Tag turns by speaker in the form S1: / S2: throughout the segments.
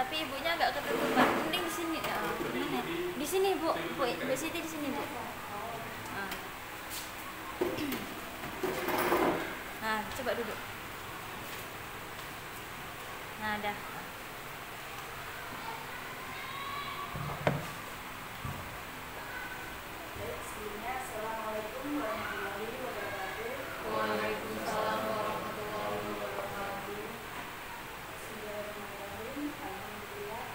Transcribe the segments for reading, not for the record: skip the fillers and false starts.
S1: tapi ibunya agak ketutupan. Mending di sini. Mana? Di sini Bu. Bu Siti di sini Bu. Nah, coba duduk. Nah, dah.
S2: Sebelumnya, Assalamualaikum warahmatullahi wabarakatuh.
S1: Waalaikumsalam warahmatullahi wabarakatuh.
S2: Bismillahirrahmanirrahim. Alhamdulillah.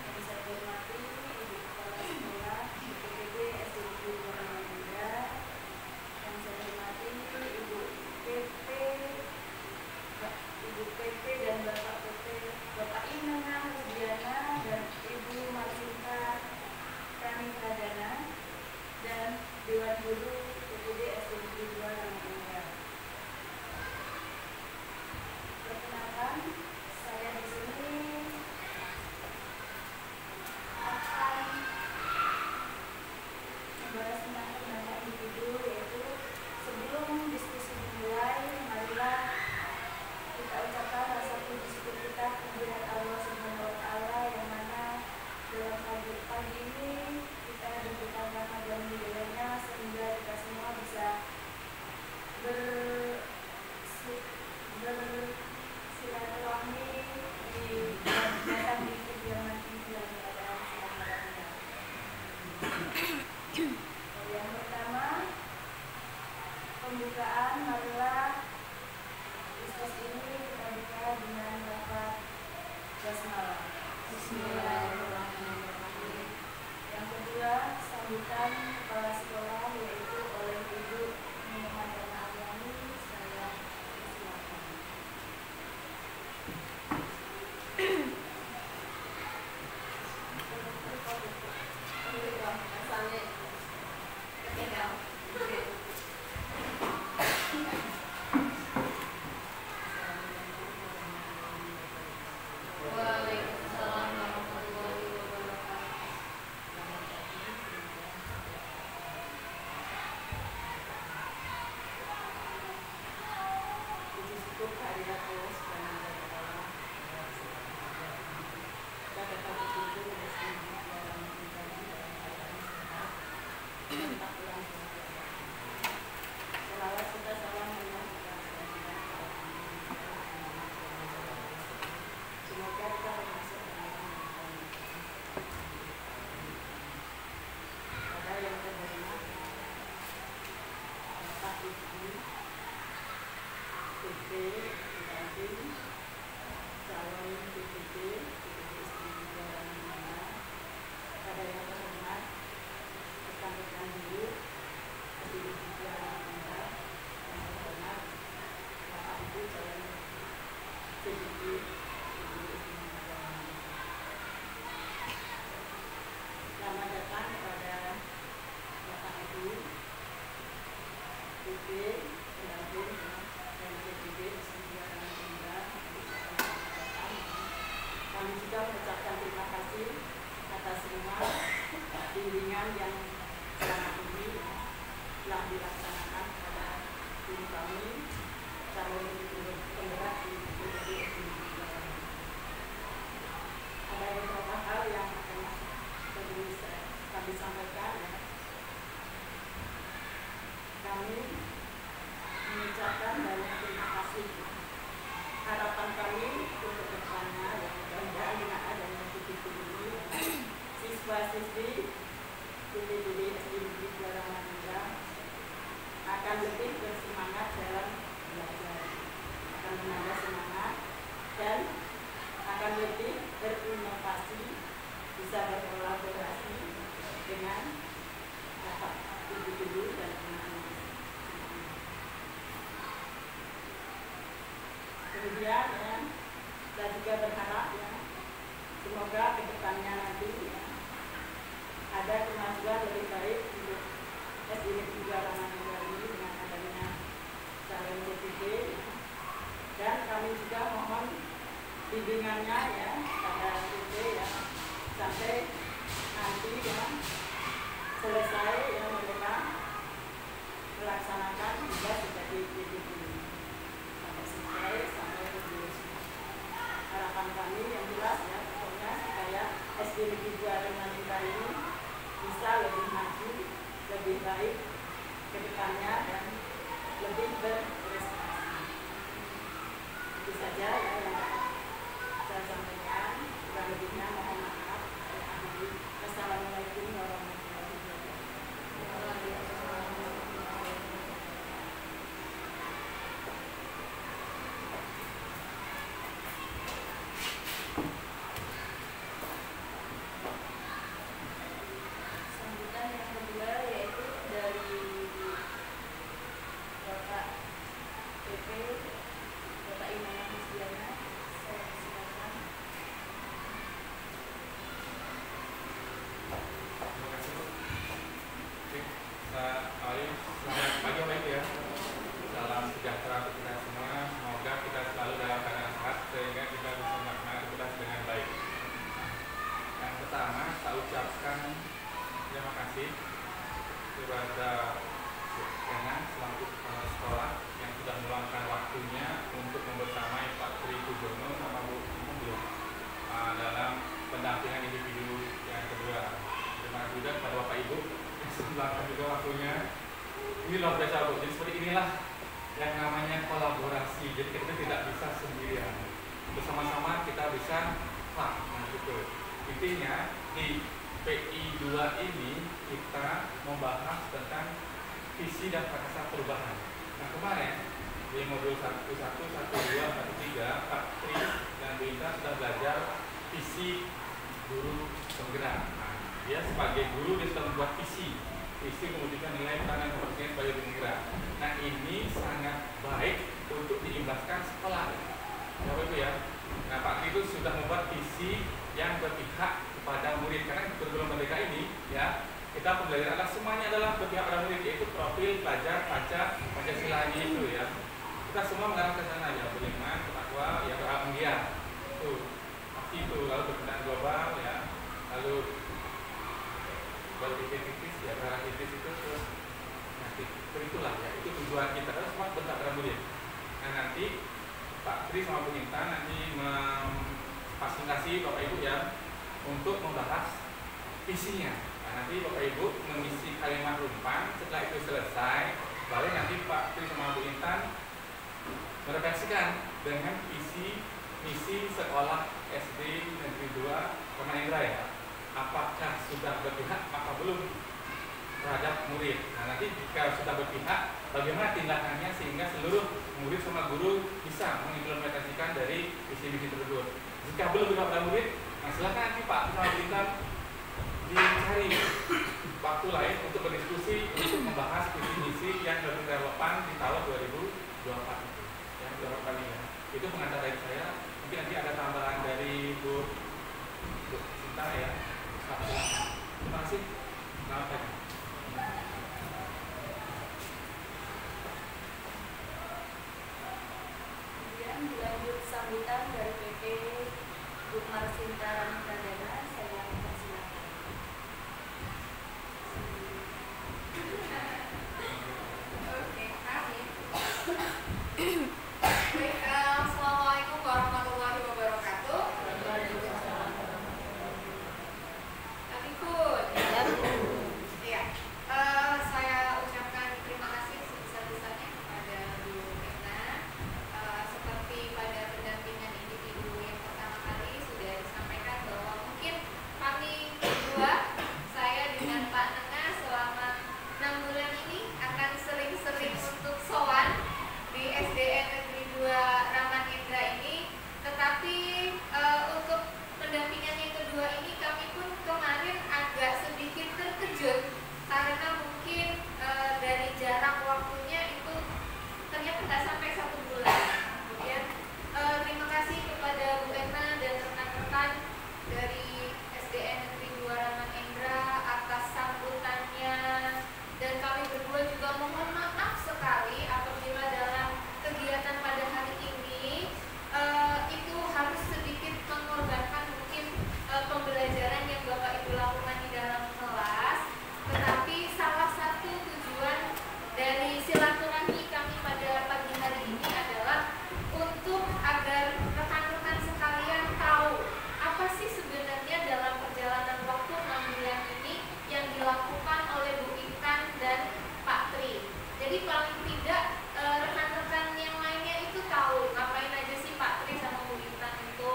S2: Yang saya hormati Ibu Kepala Sekolah BPD SD Negeri Dua, yang saya hormati Ibu PP, dan Bapak PP, Bapak Inana Rudiana dan Ibu Marsinta Pradana, dan Dewan Guru BPD SD Negeri 2 Ramayana. Perkenalkan, saya di sini akan membahas tentang pengembangan individu, yaitu sebelum diskusi dimulai, marilah kita ucapkan rasa puji syukur kita kehadirat Allah Subhanahu wa Ta'ala, yang mana dalam pagi ini kita diberikan rahmat dan hidayahnya sehingga kita semua bisa bersilaturahmi datang di kediaman ini dalam keadaan selamat-selamatnya. Yang pertama, pembukaan, marilah diskusi ini kita buka dengan lafaz basmalah. Bismillahirrahmanirrahim. Yang kedua, sambutan kepala sekolah, yaitu oleh Ibu Muhammadana Aryani. Saya silakan.
S1: Waalaikumsalam warahmatullahi wabarakatuh.
S2: Puji syukur kehadirat Allah Subhanahu wa Ta'ala. Kita dapat berkumpul di sini dalam menjadi dalam keadaan sehat dan tak pulang sehat. Selawat serta salam menyertai semoga kita termasuk orang-orang yang pada yang terhormat Bapak Ibu PP, pendamping, calon PPD, Istimewa Ramayana, pada yang terhormat rekan-rekan guru Istimewa Ramayana, yang terhormat Bapak Ibu calon PPD, Istimewa Ramayana. Selamat datang kepada Bapak Ibu PP, pendamping, dan PPD Istimewa Ramayana. Kami juga mengucapkan terima kasih atas semua bimbingan yang selama ini telah dilaksanakan pada guru kami, calon guru penggerak di PPD Istimewa Ramayana. Ada beberapa hal yang akan perlu kami sampaikan, ya. Kami mengucapkan banyak terima kasih. Harapan kami untuk kedepannya, yang mudah-mudahan dengan adanya PPD ini, siswa-siswi PPD SD Negeri 2 Ramayana akan lebih bersemangat dalam belajar, akan menambah semangat dan akan lebih berinovasi, bisa berkolaborasi dengan bapak ibu-ibu dan anak-anak. Kemudian, ya, saya juga berharap, ya, semoga kedepannya nanti, ya, ada kemajuan lebih baik untuk SD Negeri 2 Ramayana ini dengan adanya calon PPD, ya. Dan kami juga mohon bimbingannya, ya, pada PPD, ya, sampai nanti, ya, selesai, ya, mereka baik ke depannya dan lebih berprestasi. Itu saja ya yang saya sampaikan. Kurang lebihnya mohon maaf. Saya akhiri. Wassalamualaikum warahmatullahi wabarakatuh. Sambutan yang kedua yaitu dari Bapak PP, Bapak Imam Musliana. Saya silakan.
S3: Terima kasih, Bu. Oke, selamat pagi Bapak Ibu ya. Salam sejahtera untuk kita semua. Semoga kita selalu dalam keadaan sehat sehingga kita bisa melaksanakan tugas dengan baik. Yang pertama, saya ucapkan terima kasih kepada Kena selaku kepala sekolah yang sudah meluangkan waktunya untuk membersamai Pak Tri Gubernur sama Bu Ibu dalam pendampingan individu yang kedua. Terima kasih juga kepada Bapak Ibu yang sudah meluangkan juga waktunya. Ini luar biasa, Bu. Jadi seperti inilah yang namanya kolaborasi. Jadi kita tidak bisa sendirian. Bersama-sama kita bisa nah gitu. Intinya di PI 2 ini kita membahas tentang visi dan prakasa perubahan. Nah kemarin di modul 1, 1, 1, 2, 1, 3 Pak Tri dan Bu Intan sudah belajar visi guru penggerak. Nah, dia sebagai guru dia sudah membuat visi kemudian nilai peran dan kompetensinya sebagai penggerak. Nah ini sangat baik untuk diimbaskan sekolah. Bapak Ibu ya. Nah Pak Tri itu sudah membuat visi yang berpihak kepada murid, karena kurikulum merdeka ini ya kita pembelajaran adalah semuanya adalah berpihak pada murid, yaitu profil pelajar Pancasila itu ya. Kita semua mengarah ke sana ya, beriman, bertakwa, ya berakhlak mulia. Itu pasti itu, lalu berpindahan global ya, lalu berpikir kritis ya, berarah kritis itu terus nanti itulah ya, itu tujuan kita harus semua berpihak pada murid. Nah nanti Pak Tri sama Bu Intan nanti memfasilitasi Bapak Ibu ya untuk membahas visinya. Nah, nanti Bapak Ibu mengisi kalimat rumpan. Setelah itu selesai, baru nanti Pak Tri sama Bu Intan merefleksikan dengan visi misi sekolah SD Negeri 2 Taman Indra ya. Apakah sudah berpihak? Maka belum terhadap murid. Nah nanti jika sudah berpihak, bagaimana tindakannya sehingga seluruh murid sama guru bisa mengimplementasikan dari visi misi tersebut. Jika belum berpihak pada murid, nah silakan nanti Pak sama Bu Intan dicari waktu lain untuk berdiskusi untuk membahas visi misi yang lebih relevan di tahun 2024 itu. Yang relevan ya. Itu pengantar dari saya. Mungkin nanti ada tambahan dari Bu Sinta ya. Terima kasih. Selamat pagi.
S2: Kemudian dilanjut sambutan dari PP Bu Marsinta Pradana. Saya persilakan.
S4: Oke, amin. Baik, assalamualaikum warahmatullahi wabarakatuh. Adikun. Iya, saya ucapkan terima kasih sebesar-besarnya kepada Bu Mirna. Seperti pada pendampingan individu yang pertama kali sudah disampaikan bahwa mungkin Jadi paling tidak rekan-rekan yang lainnya itu tahu ngapain aja sih Pak Tri sama Bu Intan itu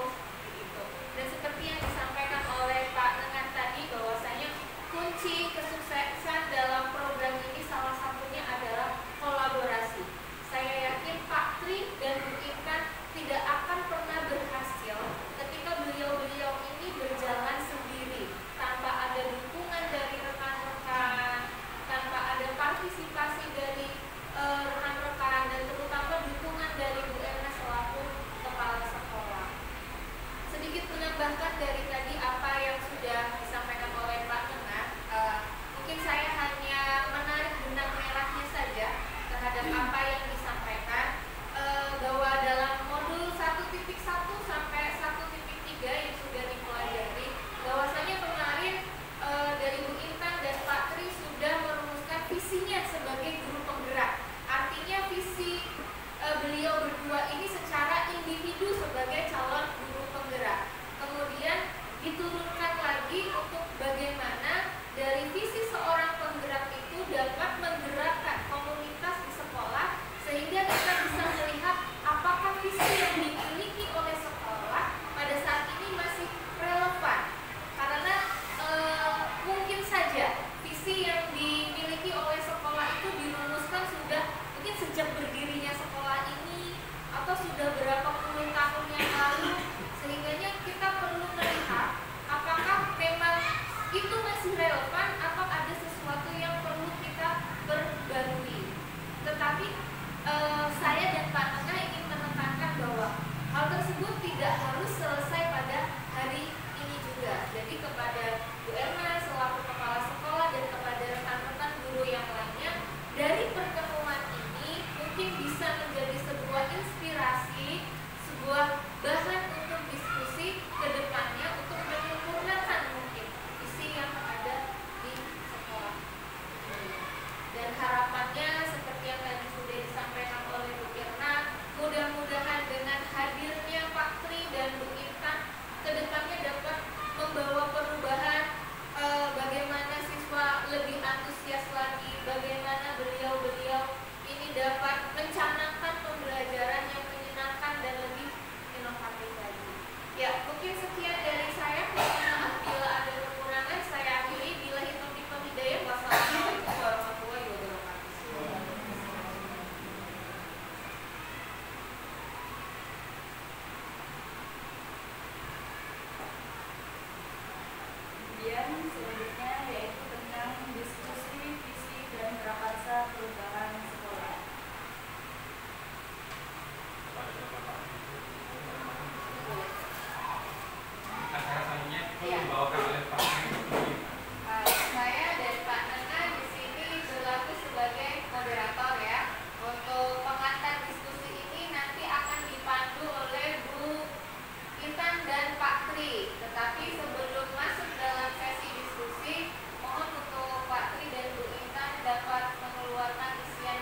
S4: gitu. Dan seperti yang disampaikan oleh Pak Nengan tadi bahwasanya kunci kesuksesan dalam program ini salah satunya adalah kolaborasi. Saya yakin Pak Tri dan Bu Intan tidak akan pernah berhasil ketika beliau-beliau ini berjalan sendiri tanpa ada dukungan dari rekan-rekan, tanpa ada partisipasi dari rekan-rekan, dan terutama dukungan dari Bu Erna selaku kepala sekolah. Sedikit menambahkan dari tadi apa yang sudah disampaikan oleh Pak Nengan, mungkin saya hanya menarik benang merahnya saja terhadap apa yang disampaikan, bahwa dalam modul 1.1 sampai 1.3 yang sudah dipelajari, bahwasanya kemarin dari Bu Intan dan Pak Tri sudah merumuskan visinya sebagai guru penggerak. Artinya visi beliau berdua ini secara individu sebagai calon guru penggerak. Kemudian diturunkan lagi untuk bagaimana dari visi seorang penggerak itu dapat menggerakkan komunitas di sekolah, sehingga kita bisa melihat apakah visi yang dimiliki oleh sekolah pada saat ini masih relevan. Karena mungkin saja visi yang dimiliki oleh sekolah itu dirumuskan sudah mungkin sejak berdirinya sekolah ini atau sudah berapa puluh tahun yang lalu, sehingganya kita perlu melihat apakah memang itu masih relevan atau ada sesuatu yang perlu kita perbarui. Tetapi saya dan Pak Nena ingin menekankan bahwa hal tersebut tidak harus selesai pada hari ini juga. Jadi kepada Bu Erna selaku kepala sekolah dan kepada rekan-rekan guru yang lainnya, dari pertemuan ini mungkin bisa menjadi sebuah inspirasi, sebuah bahan untuk diskusi ke depannya untuk menyempurnakan mungkin visi yang ada di sekolah. Dan harapannya seperti yang tadi sudah disampaikan oleh Bu Irna, mudah-mudahan dengan hadirnya Pak Tri dan Bu Intan ke depannya dapat membawa perubahan, bagaimana siswa lebih antusias lagi, bagaimana beliau-beliau ini dapat mencanangkan pembelajaran yang menyenangkan dan lebih inovatif lagi. Ya, mungkin sekian dari saya. Mohon maaf bila ada kekurangan. Saya akhiri. Billahi taufiq wal hidayah. Wassalamualaikum warahmatullahi wabarakatuh.
S2: Kemudian selanjutnya yaitu tentang diskusi visi dan prakarsa perubahan sekolah.
S3: Acara selanjutnya
S4: Iya.
S3: dibawakan oleh Pak Tri.
S4: Saya dan Pak Nena di sini berlaku sebagai moderator ya. Untuk pengantar diskusi ini nanti akan dipandu oleh Bu Intan dan Pak Tri. Tetapi sebelum masuk dalam sesi diskusi, mohon untuk Pak Tri dan Bu Intan dapat mengeluarkan isian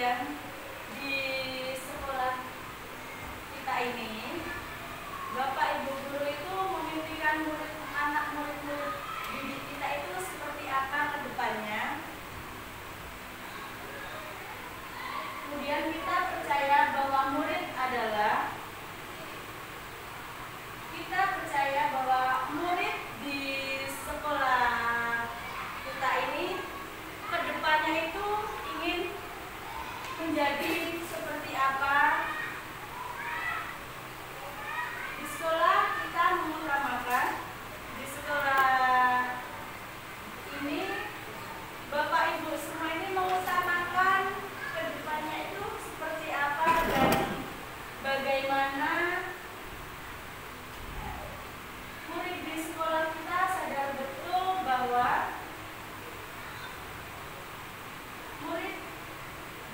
S2: kemudian di sekolah kita ini, Bapak Ibu guru itu memimpikan anak murid-murid didik kita itu seperti apa ke depannya. Kemudian kita percaya bahwa murid di sekolah kita ini ke depannya itu ingin menjadi seperti apa. Di sekolah kita mengutamakan, di sekolah ini Bapak Ibu semua ini mengutamakan ke depannya itu seperti apa dan bagaimana murid di sekolah kita sadar betul bahwa murid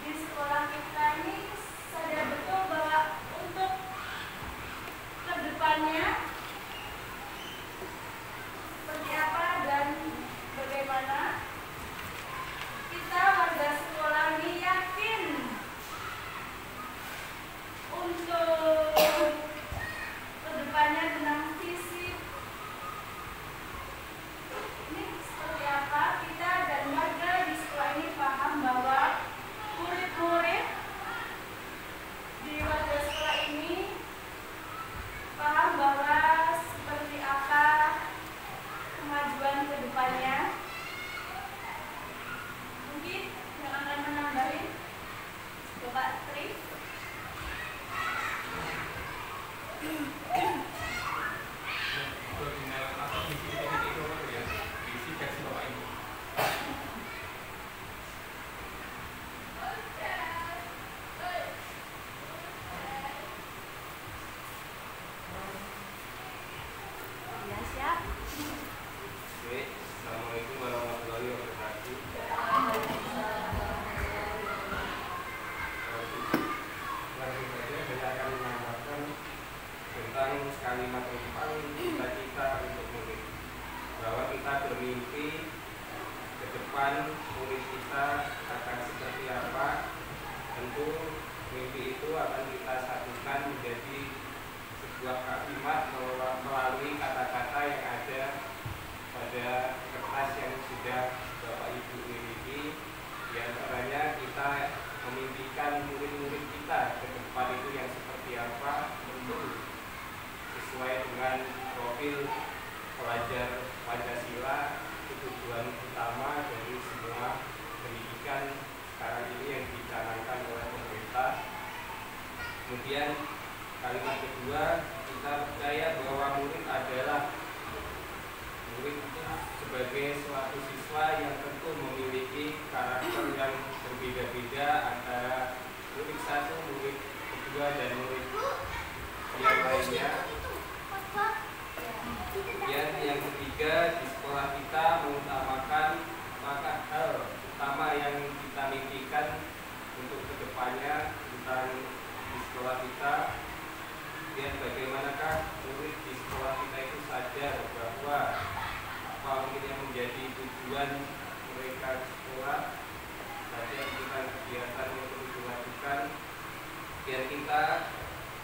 S2: di sekolah kita ini sadar betul bahwa untuk kedepannya seperti apa dan bagaimana kita warga sekolah ini yakin untuk kedepannya tentang visi ini seperti apa. Kita dan warga di sekolah ini paham bahwa murid-murid di warga sekolah ini paham bahwa seperti apa kemajuan ke depannya. Mungkin yang akan menambahin Bapak Tri.
S3: Koordinat atau misi titik itu apa ya? Misi versi Bapak Ibu.
S1: Ya, siap.
S5: Oke, Assalamualaikum warahmatullahi wabarakatuh. Langsung saja saya akan menambahkan tentang kalimat tentang cita-cita untuk murid, bahwa kita bermimpi ke depan murid kita akan seperti apa. Tentu mimpi itu akan kita satukan menjadi sebuah kalimat melalui kata-kata yang ada pada kertas yang sudah Bapak Ibu miliki. Di antaranya kita memimpikan murid-murid kita ke depan itu yang seperti apa, tentu sesuai dengan profil pelajar Pancasila. Itu tujuan utama dari semua pendidikan sekarang ini yang dicanangkan oleh pemerintah. Kemudian kalimat kedua, kita percaya bahwa murid itu sebagai suatu siswa yang tentu memiliki karakter yang berbeda-beda antara murid satu, murid kedua, dan murid yang lainnya. Kemudian yang ketiga, di sekolah kita mengutamakan maka hal utama yang kita mimpikan untuk kedepannya tentang di sekolah kita. Kemudian bagaimanakah murid di sekolah kita itu sadar bahwa apa mungkin yang menjadi tujuan mereka di sekolah, saja kita kegiatan yang perlu dilakukan. Biar kita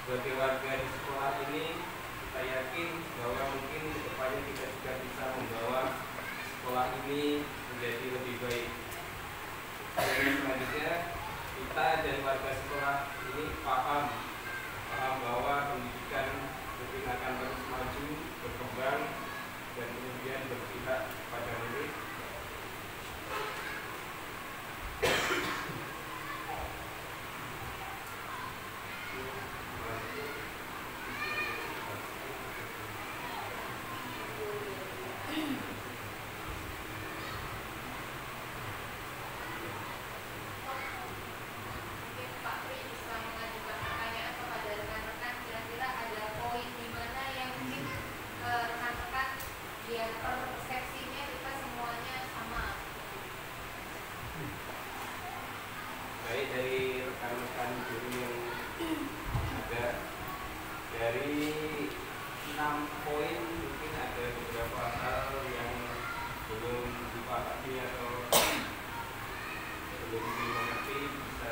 S5: sebagai warga di sekolah ini, kita yakin bahwa mungkin kedepannya kita juga bisa membawa sekolah ini menjadi lebih baik. Dan selanjutnya, kita dan warga sekolah ini paham bahwa pendidikan mungkin akan terus maju, berkembang, dan kemudian berpihak pada murid.
S4: Mungkin Pak Tri bisa mengajukan pertanyaan kepada rekan-rekan, kira-kira ada poin di mana yang mungkin rekan-rekan biar persepsinya kita semuanya sama.
S5: Baik, dari rekan-rekan guru yang ada, dari 6 poin mungkin ada beberapa hal yang belum dipahami atau belum dimengerti, bisa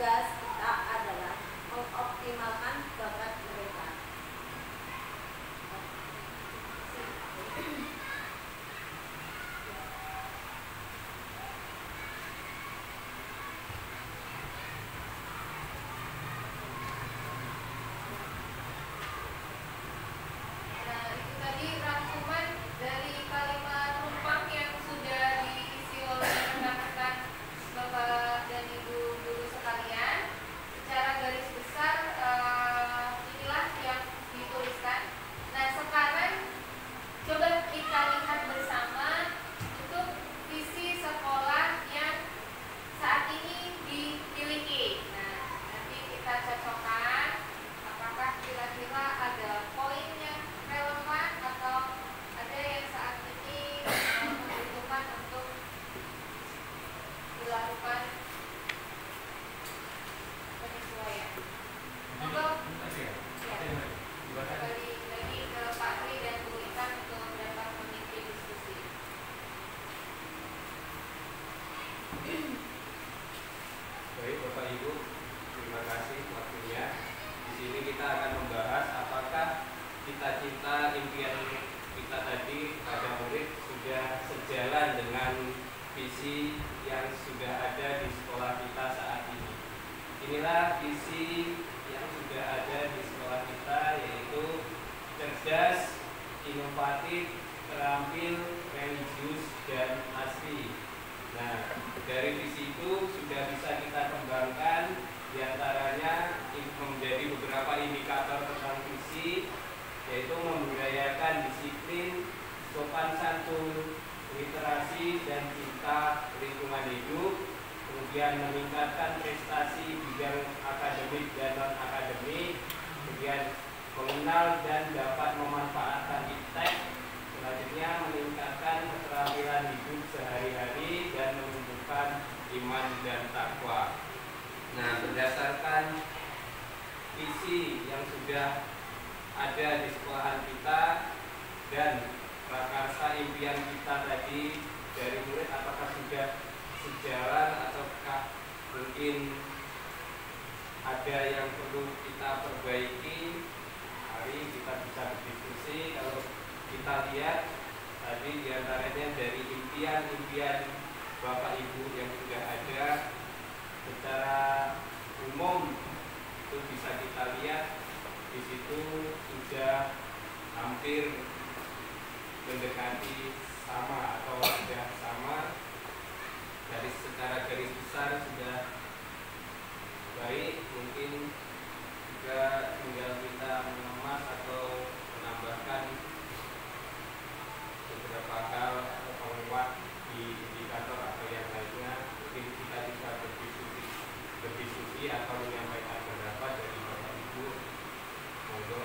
S6: tugas kita adalah mengoptimalkan bakat mereka.
S4: Nah, itu tadi rangkuman dari kalimat numpang yang sudah diisi oleh rekan-rekan Bapak dan Ibu guru sekalian. Secara garis besar inilah yang dituliskan. Nah, sekarang coba kita lihat bersama untuk visi sekolah yang saat ini dimiliki. Nah, nanti kita cocokkan apakah kira-kira ada poin yang relevan atau ada yang saat ini membutuhkan untuk dilakukan penyesuaian. Monggo, kembali lagi ke Pak Tri dan Bu Intan untuk dapat memimpin diskusi.
S5: Baik Bapak Ibu, terima kasih waktunya. Di sini kita akan membahas apakah cita-cita impian kita tadi pada murid sudah sejalan dengan visi yang sudah ada di sekolah kita saat ini. Inilah visi yang sudah ada di sekolah kita, yaitu cerdas, inovatif, terampil, religius, dan asli. Nah, dari visi itu sudah bisa kita kembangkan, diantaranya menjadi beberapa indikator tentang visi, yaitu membudayakan disiplin, sopan santun, literasi, dan cinta lingkungan hidup, kemudian meningkatkan prestasi bidang akademik dan non-akademik, kemudian mengenal dan dapat memanfaatkan iptek, selanjutnya meningkatkan keterampilan hidup sehari-hari dan menumbuhkan iman dan takwa. Nah, berdasarkan visi yang sudah ada di sekolahan kita dan prakarsa impian kita tadi dari murid, apakah sudah sejalan ataukah mungkin ada yang perlu kita perbaiki? Mari kita bisa berdiskusi. Kalau kita lihat tadi diantaranya dari impian-impian Bapak Ibu yang sudah ada secara umum itu bisa kita lihat di situ sudah hampir mendekati sama atau sudah sama. Dari secara garis besar sudah baik, mungkin juga tinggal kita mengemas atau menambahkan beberapa hal atau penguat di indikator atau yang lainnya. Mungkin kita bisa berdiskusi atau menyampaikan pendapat dari Bapak Ibu. Monggo.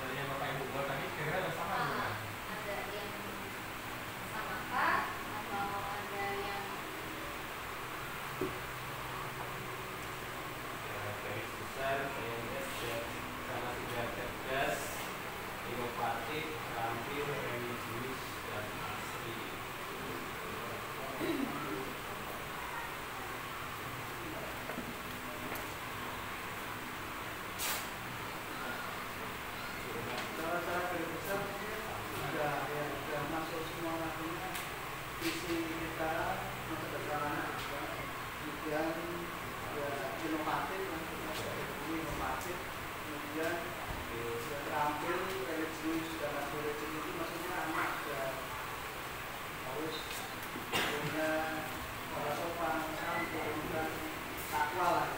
S3: Dari yang Bapak Ibu buat tadi kira-kira sama bukan?
S4: Ada yang sama kah atau ada yang
S5: Garis besar saya lihat sudah sama, sudah cerdas, inovatif, terampil, religius, dan asli.
S7: Cara-cara garis besar sudah masuk semua lagunya, visi kita masa depan, kemudian inovatif, kemudian terampil, religius, dan religius itu maksudnya anak sudah harus punya sopan santun dan takwa lah.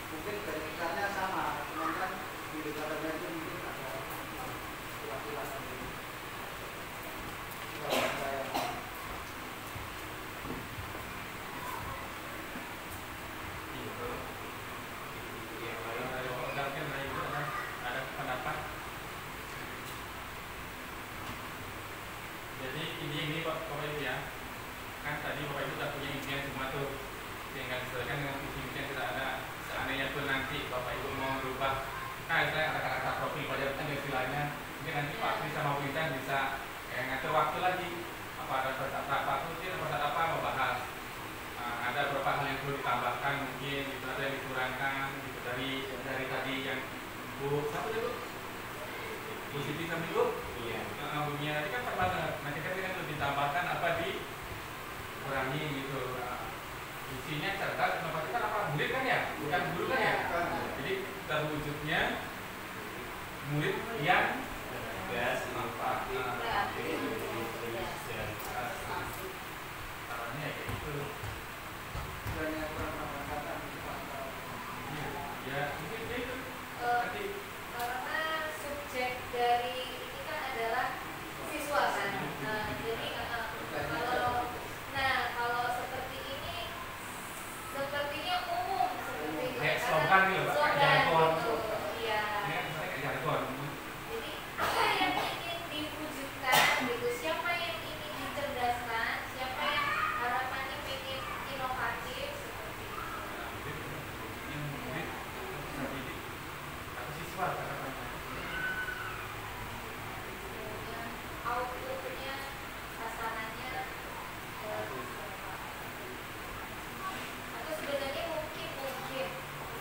S7: Mungkin garis besarnya sama, cuman kan di dekatnya itu mungkin ada kilas-kilas ini.
S3: Ada pendapat. Jadi ini Bapak Ibu ya, kan tadi Bapak Ibu sudah punya impian semua tuh, tinggal disesuaikan dengan visi misi yang sudah ada. Seandainya pun nanti Bapak Ibu mau merubah, saya ada kata-kata profil pada istilahnya, mungkin nanti Pak Tri sama Bu Intan bisa ngatur waktu lagi. pada rapat rutin pada apa membahas ada beberapa hal yang perlu ditambahkan mungkin gitu, ada yang dikurangkan gitu dari tadi yang Bu siapa dulu? Bu Siti sama Ibu? Iya. Bu Mia tadi kan banget. Nanti kan ditambahkan apa dikurangi gitu. Isinya cerdas, inovasi kan apa? Murid kan ya? Bukan guru kan ya? Jadi terwujudnya murid yang cerdas, inovatif, caranya kayak gitu.
S7: Banyak perangkatan
S3: Ya, mungkin itu. Nanti
S4: Karena subjek dari ini kan adalah siswa kan. Jadi kalau seperti ini sepertinya umum seperti itu.
S3: kayak slogan gitu, Pak. Kayak jargon.
S4: Gitu. Iya.
S3: Ini kan misalnya kayak jargon.
S4: Jadi apa yang ingin diwujudkan gitu? Siapa yang ingin dicerdaskan? Siapa yang harapannya pengen inovatif seperti itu?
S3: Yang murid bisa didik atau siswa harapannya.
S4: Kemudian outputnya, sasarannya atau sebenarnya mungkin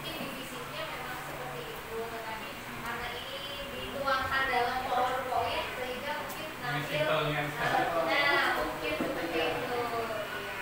S4: divisifnya memang seperti itu, tetapi karena ini dituangkan dalam PowerPoint sehingga mungkin
S3: Ini simpelnya
S4: mungkin seperti itu. Iya.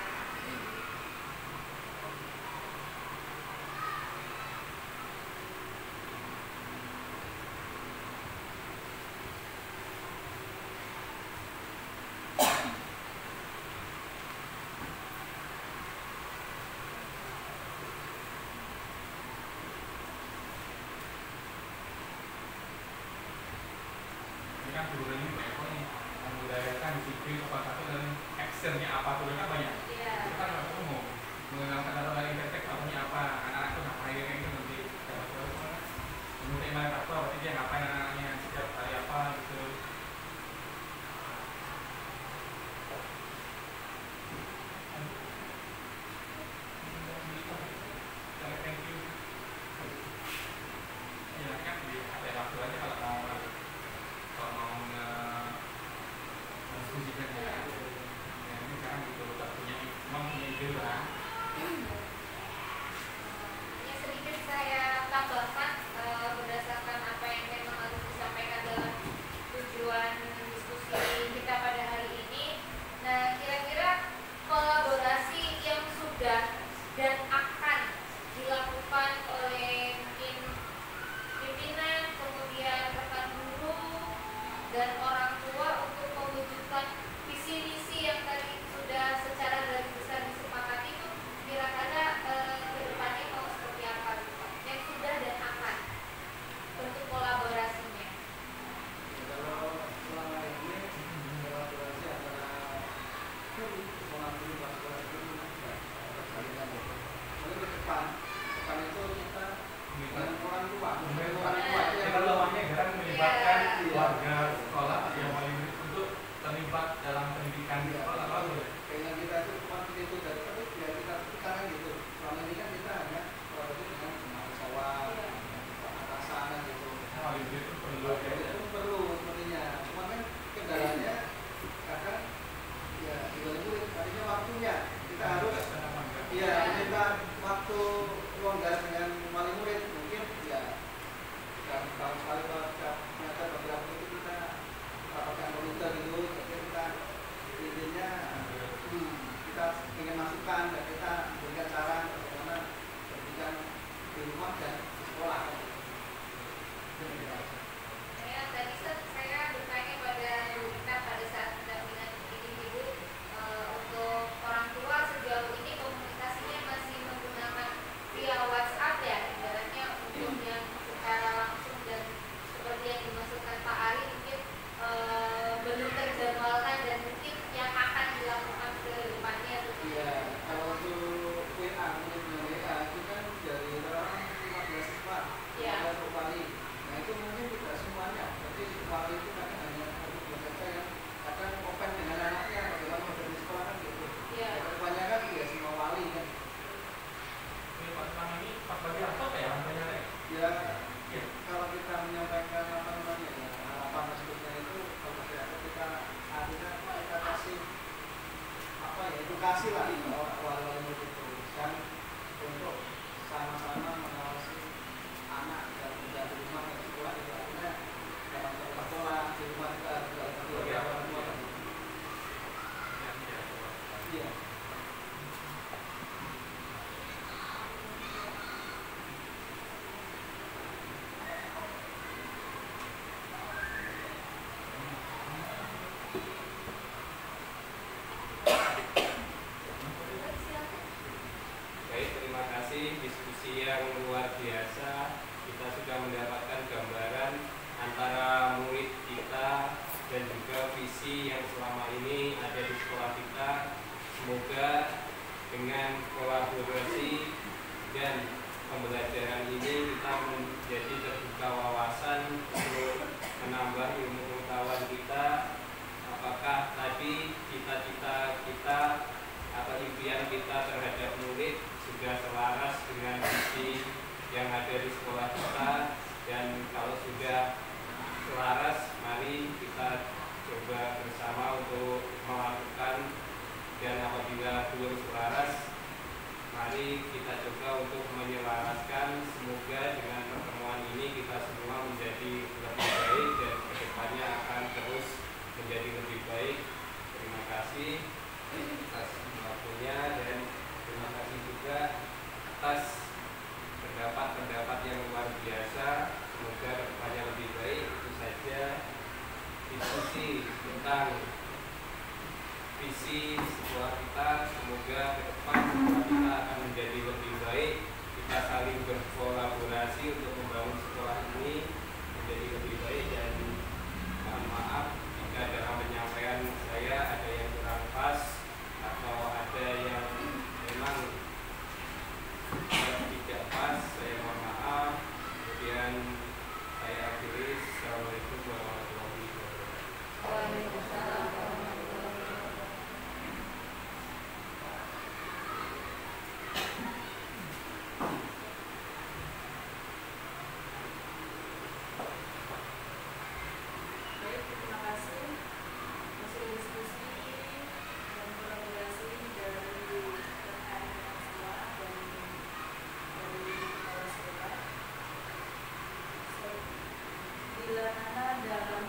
S3: Ini kan turunan ini banyak kok nih. Membudayakan disiplin apa satu dan actionnya apa turunnya banyak.
S4: Iya.
S3: Itu kan harus umum. Mengenalkan data dari tetek apanya apa, anak-anak itu ngapain kayak gitu nanti. Dapat tahu mana. Menurut Iman Takwa berarti dia ngapain anak-anaknya setiap hari apa gitu. Thank you. Ya kan di ada waktu aja kalau mau diskusikan ya. Ini kan gitu tak punya ide lah.
S4: Ya sedikit saya tambahkan berdasarkan apa yang memang harus disampaikan dalam tujuan diskusi kita pada hari ini. Nah, kira-kira kolaborasi yang sudah dan akan dilakukan oleh mungkin pimpinan, kemudian rekan guru dan orang tua untuk mewujudkan visi misi yang tadi sudah secara garis besar disepakati itu kira-kira kedepannya mau seperti apa gitu, Pak? Yang sudah dan akan bentuk kolaborasinya.
S7: kalau selama ini kolaborasi antara sekolah guru sekolah guru salingan ya. Lalu ke depan itu kita dengan orang tua itu
S3: Ya
S7: yang
S3: kalau
S7: perlu.
S3: awalnya kan melibatkan
S4: Iya.
S3: keluarga sekolah yang paling untuk terlibat dalam pendidikan di sekolah lalu.
S7: Dengan kita itu cuma itu dari terus ya kita sekarang gitu. Selama ini kan kita hanya kolaborasi dengan mahasiswa, atasan gitu.
S3: Paling itu perlu
S7: Ya, itu perlu sebenarnya. Cuma kan kendalanya kadang ya itu artinya waktunya kita harus ya minta waktu longgar dengan wali murid mungkin ya dalam tahun sekali ternyata beberapa itu kita rapatkan komite gitu jadi kita intinya kita ingin masukan dan kita berikan saran bagaimana pendidikan di rumah dan di sekolah.
S4: Tadi saya bertanya pada guru kita pada saat pendampingan ini Ibu untuk orang tua sejauh ini komunikasinya masih menggunakan via WhatsApp ya, ibaratnya untuk yang secara langsung dan seperti yang dimaksudkan Pak Ari mungkin belum terjadwalkan dan mungkin yang akan dilakukan ke depannya.
S7: Iya, kalau untuk WA itu kan dari orang 15 siswa,
S4: Iya.
S7: 15 kali. Nah itu mungkin kita edukasi lah wali-wali murid itu, dan untuk sama-sama mengawasi anak yang tidak di rumah dan sekolah itu artinya dalam sekolah di rumah juga juga orang tua. Iya.
S5: Baik, terima kasih diskusi yang luar biasa. Kita sudah mendapatkan gambaran antara murid kita dan juga visi yang selama ini ada di sekolah kita. Semoga dengan kolaborasi dan pembelajaran ini kita menjadi terbuka wawasan untuk menambah ilmu pengetahuan kita. Apakah tadi cita-cita kita atau impian kita terhadap murid sudah selaras dengan visi yang ada di sekolah kita, dan kalau sudah selaras, mari kita coba bersama untuk melakukan, dan apabila belum selaras, mari kita coba untuk menyelaraskan. Semoga dengan pertemuan ini kita semua menjadi lebih baik dan kedepannya akan terus menjadi lebih baik. Terima kasih atas waktunya, dan terima kasih juga atas pendapat-pendapat yang luar biasa. Semoga kedepannya lebih baik. Itu saja diskusi tentang visi sekolah kita. Semoga ke depan sekolah kita akan menjadi lebih baik. Kita saling berkolaborasi untuk membangun sekolah ini menjadi lebih baik, dan mohon maaf jika dalam penyampaian saya ada yang kurang pas atau ada yang memang tidak pas, saya mohon maaf. Kemudian saya akhiri. Assalamualaikum warahmatullahi wabarakatuh.
S1: Waalaikumsalam.
S2: Baik, terima kasih hasil diskusi dan kolaborasi dari rekan semua dan dari kepala sekolah. Bila mana dalam